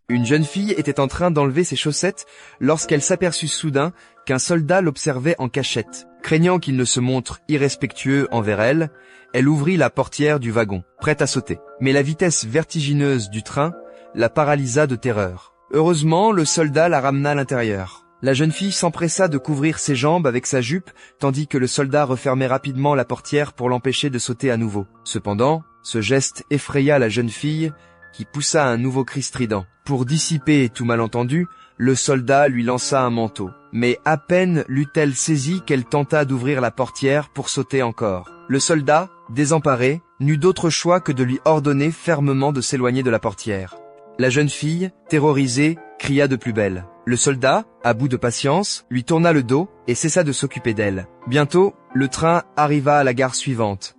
Une jeune fille était en train d'enlever ses chaussettes lorsqu'elle s'aperçut soudain qu'un soldat l'observait en cachette. Craignant qu'il ne se montre irrespectueux envers elle, elle ouvrit la portière du wagon, prête à sauter. Mais la vitesse vertigineuse du train la paralysa de terreur. Heureusement, le soldat la ramena à l'intérieur. La jeune fille s'empressa de couvrir ses jambes avec sa jupe, tandis que le soldat refermait rapidement la portière pour l'empêcher de sauter à nouveau. Cependant, ce geste effraya la jeune fille, qui poussa un nouveau cri strident. Pour dissiper tout malentendu, le soldat lui lança un manteau. Mais à peine l'eut-elle saisi qu'elle tenta d'ouvrir la portière pour sauter encore. Le soldat, désemparé, n'eut d'autre choix que de lui ordonner fermement de s'éloigner de la portière. La jeune fille, terrorisée, cria de plus belle. Le soldat, à bout de patience, lui tourna le dos et cessa de s'occuper d'elle. Bientôt, le train arriva à la gare suivante.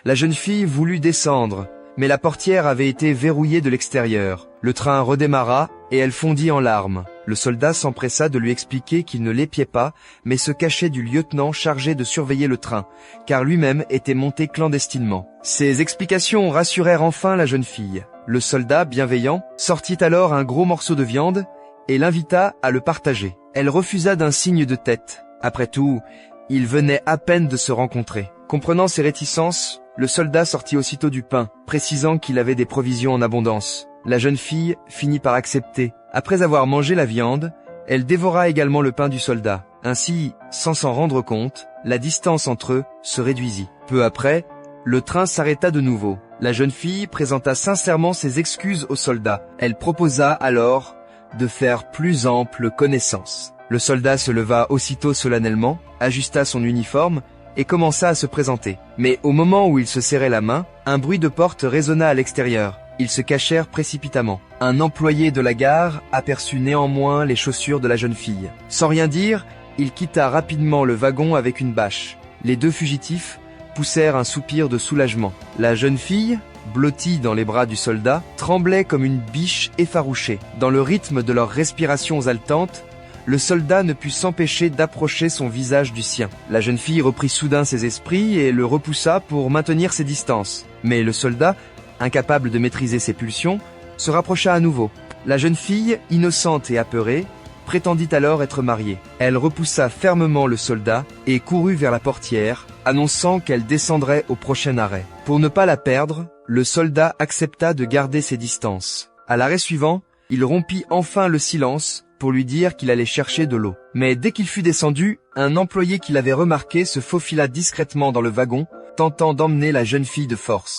La jeune fille voulut descendre, mais la portière avait été verrouillée de l'extérieur. Le train redémarra et elle fondit en larmes. Le soldat s'empressa de lui expliquer qu'il ne l'épiait pas, mais se cachait du lieutenant chargé de surveiller le train, car lui-même était monté clandestinement. Ces explications rassurèrent enfin la jeune fille. Le soldat, bienveillant, sortit alors un gros morceau de viande et l'invita à le partager. Elle refusa d'un signe de tête. Après tout, ils venaient à peine de se rencontrer. Comprenant ses réticences, le soldat sortit aussitôt du pain, précisant qu'il avait des provisions en abondance. La jeune fille finit par accepter. Après avoir mangé la viande, elle dévora également le pain du soldat. Ainsi, sans s'en rendre compte, la distance entre eux se réduisit. Peu après, le train s'arrêta de nouveau. La jeune fille présenta sincèrement ses excuses au soldat. Elle proposa alors de faire plus ample connaissance. Le soldat se leva aussitôt solennellement, ajusta son uniforme et commença à se présenter. Mais au moment où il se serrait la main, un bruit de porte résonna à l'extérieur. Ils se cachèrent précipitamment. Un employé de la gare aperçut néanmoins les chaussures de la jeune fille. Sans rien dire, il quitta rapidement le wagon avec une bâche. Les deux fugitifs poussèrent un soupir de soulagement. La jeune fille, blottie dans les bras du soldat, tremblait comme une biche effarouchée. Dans le rythme de leurs respirations haletantes, le soldat ne put s'empêcher d'approcher son visage du sien. La jeune fille reprit soudain ses esprits et le repoussa pour maintenir ses distances. Mais le soldat, incapable de maîtriser ses pulsions, se rapprocha à nouveau. La jeune fille, innocente et apeurée, prétendit alors être mariée. Elle repoussa fermement le soldat et courut vers la portière, annonçant qu'elle descendrait au prochain arrêt. Pour ne pas la perdre, le soldat accepta de garder ses distances. À l'arrêt suivant, il rompit enfin le silence pour lui dire qu'il allait chercher de l'eau. Mais dès qu'il fut descendu, un employé qui l'avait remarqué se faufila discrètement dans le wagon, tentant d'emmener la jeune fille de force.